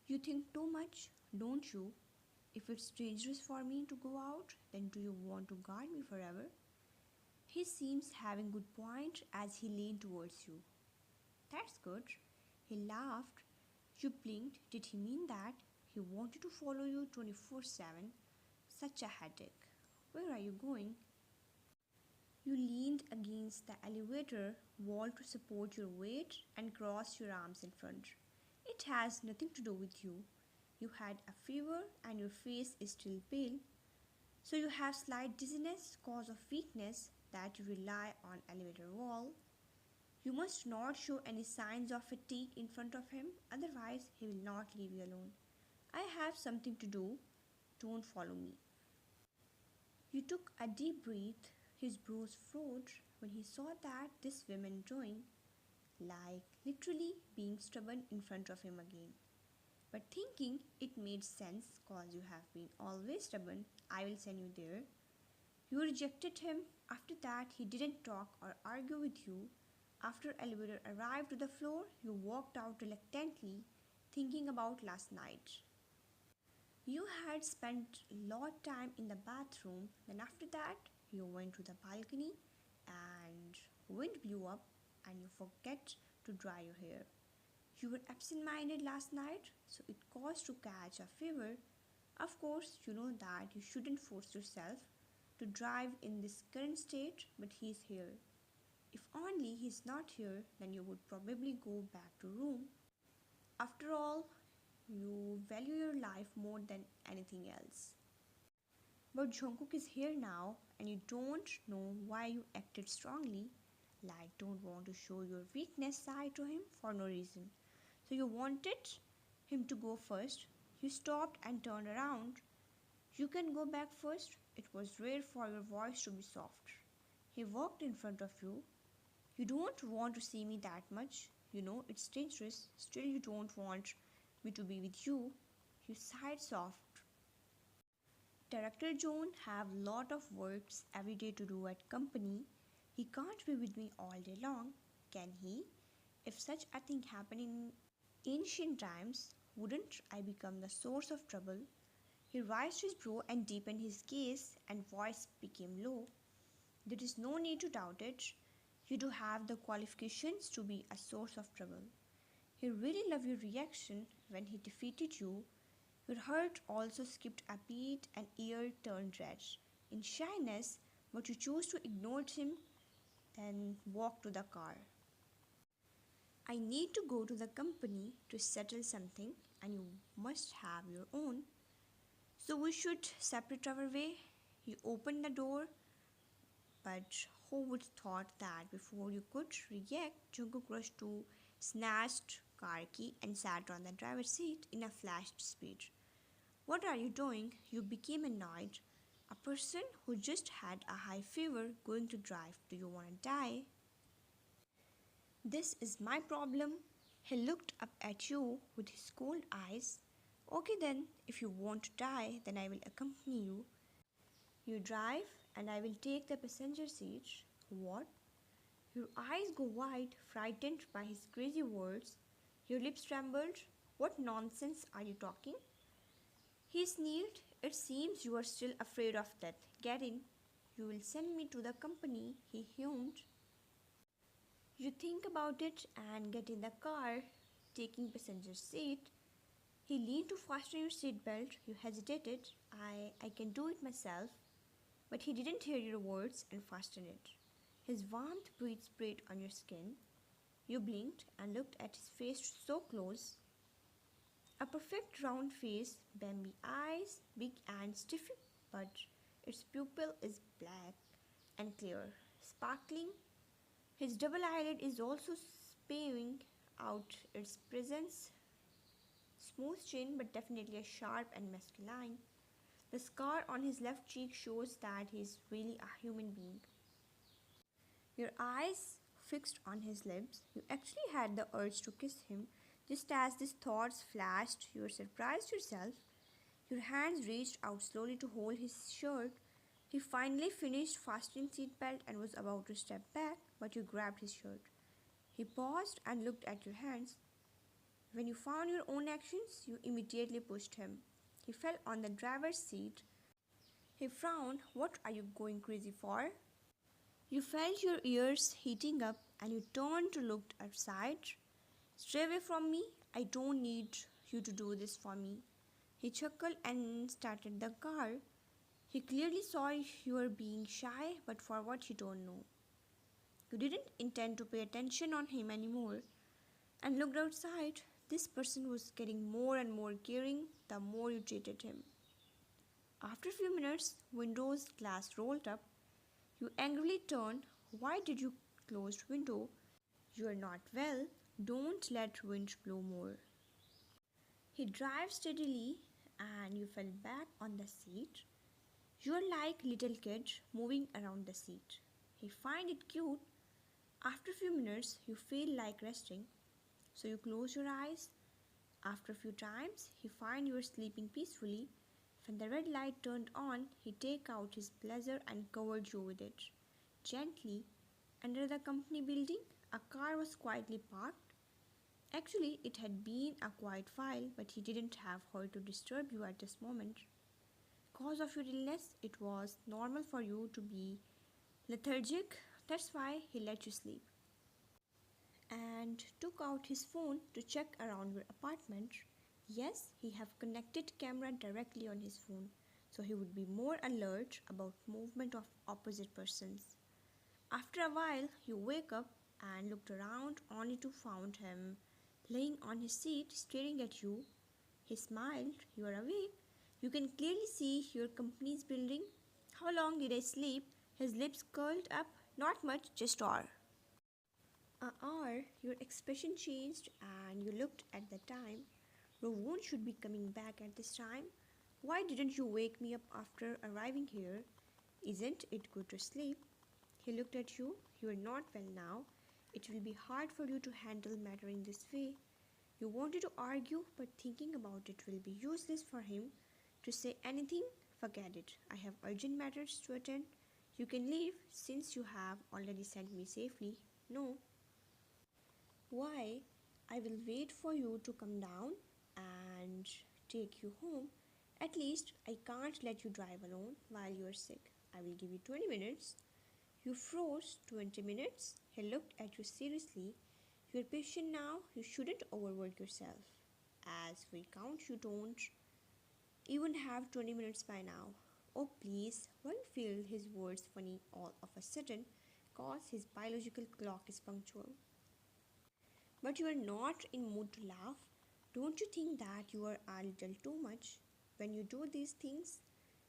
You think too much, don't you? If it's dangerous for me to go out, then do you want to guard me forever? He seems having good point as he leaned towards you. That's good. He laughed. You blinked. Did he mean that? He wanted to follow you 24/7. Such a headache. Where are you going? You leaned against the elevator wall to support your weight and crossed your arms in front. It has nothing to do with you. You had a fever and your face is still pale. So you have slight dizziness cause of weakness that you rely on elevator wall. You must not show any signs of fatigue in front of him, otherwise he will not leave you alone. I have something to do. Don't follow me. You took a deep breath. His brows furrowed when he saw that this woman doing, like literally being stubborn in front of him again. But thinking it made sense cause you have been always stubborn, I will send you there. You rejected him. After that he didn't talk or argue with you. After elevator arrived to the floor, you walked out reluctantly, thinking about last night. You had spent a lot time in the bathroom, then after that you went to the balcony and wind blew up and you forget to dry your hair. You were absent-minded last night, so it caused to catch a fever. Of course, you know that you shouldn't force yourself to drive in this current state, but he's here. If only he's not here, then you would probably go back to room. After all, you value your life more than anything else. But Jungkook is here now and you don't know why you acted strongly, like don't want to show your weakness side to him for no reason. So you wanted him to go first. You stopped and turned around. You can go back first. It was rare for your voice to be soft. He walked in front of you. You don't want to see me that much. You know it's dangerous. Still you don't want me to be with you. You sighed soft. Director John have lot of works every day to do at company. He can't be with me all day long, can he? If such a thing happened in ancient times, wouldn't I become the source of trouble? He raised his brow and deepened his gaze and voice became low. There is no need to doubt it. You do have the qualifications to be a source of trouble. He really loved your reaction when he defeated you. Your heart also skipped a beat and ear turned red. In shyness, but you chose to ignore him, then walk to the car. I need to go to the company to settle something and you must have your own. So we should separate our way. You opened the door, but who would thought that before you could react, Jungkook rushed to snatched car key and sat on the driver's seat in a flashed speed. What are you doing? You became annoyed. A person who just had a high fever going to drive. Do you want to die? This is my problem. He looked up at you with his cold eyes. Okay then, if you want to die, then I will accompany you. You drive and I will take the passenger seat. What? Your eyes go wide, frightened by his crazy words. Your lips trembled. What nonsense are you talking? He sneered. It seems you are still afraid of death. Get in. You will send me to the company, he hummed. You think about it and get in the car, taking passenger seat. He leaned to fasten your seatbelt. You hesitated. I can do it myself. But he didn't hear your words and fastened it. His warmth breath sprayed on your skin. You blinked and looked at his face so close. A perfect round face, Bambi eyes, big and stiff, but its pupil is black and clear, sparkling. His double eyelid is also spewing out its presence. Smooth chin, but definitely a sharp and masculine. The scar on his left cheek shows that he is really a human being. Your eyes fixed on his lips. You actually had the urge to kiss him. Just as these thoughts flashed, you surprised yourself. Your hands reached out slowly to hold his shirt. He finally finished fastening seatbelt and was about to step back, but you grabbed his shirt. He paused and looked at your hands. When you found your own actions, you immediately pushed him. He fell on the driver's seat. He frowned. What are you going crazy for? You felt your ears heating up and you turned to look outside. Stay away from me. I don't need you to do this for me. He chuckled and started the car. He clearly saw you were being shy, but for what you don't know. You didn't intend to pay attention on him anymore and looked outside. This person was getting more and more caring the more you treated him. After a few minutes, windows glass rolled up. You angrily turned. Why did you close window? You are not well. Don't let wind blow more. He drives steadily and you fell back on the seat. You're like little kid moving around the seat. He find it cute. After a few minutes, you feel like resting, so you close your eyes. After a few times, he find you are sleeping peacefully. When the red light turned on, he take out his blazer and covered you with it. Gently, under the company building, a car was quietly parked. Actually, it had been a quiet while, but he didn't have her to disturb you at this moment. Because of your illness, it was normal for you to be lethargic. That's why he let you sleep. And took out his phone to check around your apartment. Yes, he have connected camera directly on his phone, so he would be more alert about movement of opposite persons. After a while, you wake up and looked around only to find him laying on his seat staring at you. He smiled. You are awake. You can clearly see your company's building. How long did I sleep? His lips curled up. Not much, just hour. An hour, your expression changed and you looked at the time. Rovon should be coming back at this time. Why didn't you wake me up after arriving here? Isn't it good to sleep? He looked at you. You are not well now. It will be hard for you to handle matter in this way. You wanted to argue, but thinking about it will be useless for him to say anything. Forget it. I have urgent matters to attend. You can leave since you have already sent me safely. No. Why? I will wait for you to come down and take you home. At least I can't let you drive alone while you are sick. I will give you 20 minutes. You froze. 20 minutes? He looked at you seriously. You are patient now. You shouldn't overwork yourself. As we count, you don't even have 20 minutes by now. Oh please. Why you feel his words funny all of a sudden? Cause his biological clock is punctual. But you are not in mood to laugh. Don't you think that you are a little too much when you do these things?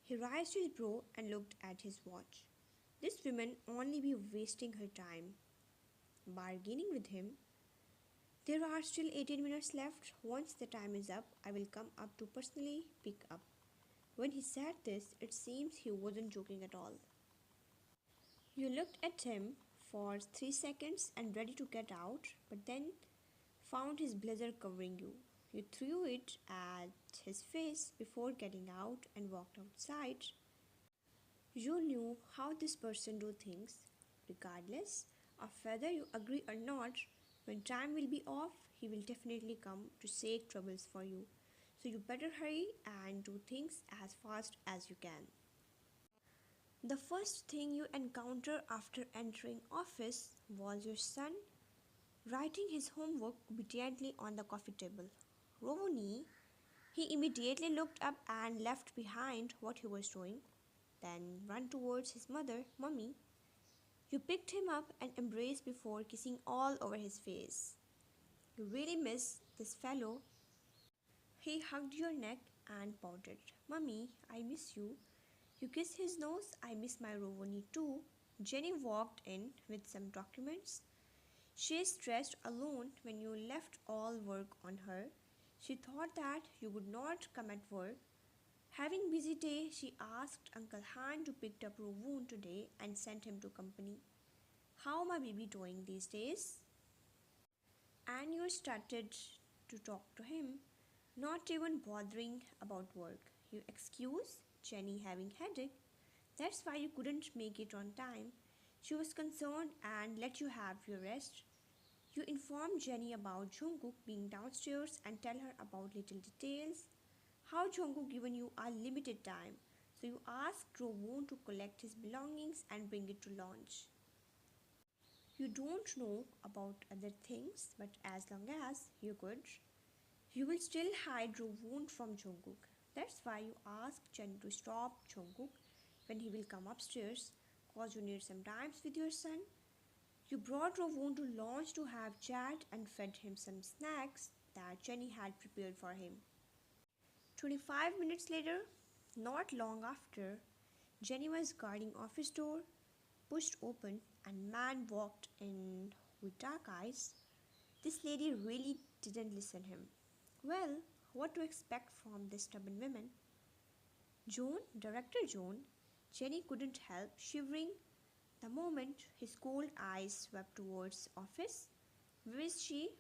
He raised his brow and looked at his watch. This woman only be wasting her time bargaining with him. There are still 18 minutes left. Once the time is up, I will come up to personally pick up. When he said this, it seems he wasn't joking at all. You looked at him for 3 seconds and ready to get out, but then found his blazer covering you. You threw it at his face before getting out and walked outside. You knew how this person do things. Regardless of whether you agree or not, when time will be off, he will definitely come to seek troubles for you. So you better hurry and do things as fast as you can. The first thing you encounter after entering office was your son writing his homework obediently on the coffee table. Rovoni, he immediately looked up and left behind what he was doing, then ran towards his mother. Mummy, you picked him up and embraced before kissing all over his face. You really miss this fellow. He hugged your neck and pouted. Mummy, I miss you. You kiss his nose. I miss my Rovoni too. Jenny walked in with some documents. She is stressed alone when you left all work on her. She thought that you would not come at work. Having busy day, she asked Uncle Han to pick up Rovon today and sent him to company. How my baby doing these days? And you started to talk to him, not even bothering about work. You excuse Jenny having headache. That's why you couldn't make it on time. She was concerned and let you have your rest. You inform Jenny about Jungkook being downstairs and tell her about little details. How Jungkook given you a limited time, so you ask Rovon to collect his belongings and bring it to launch. You don't know about other things, but as long as you're good, you will still hide Rovon from Jungkook. That's why you ask Jenny to stop Jungkook when he will come upstairs, cause you need some time with your son. You brought Rovon to launch to have chat and fed him some snacks that Jenny had prepared for him. 25 minutes later, not long after, Jenny was guarding office door, pushed open, and man walked in with dark eyes. This lady really didn't listen him. Well, what to expect from this stubborn woman? Joan, Director Joan, Jenny couldn't help shivering the moment his cold eyes swept towards office. Where is she?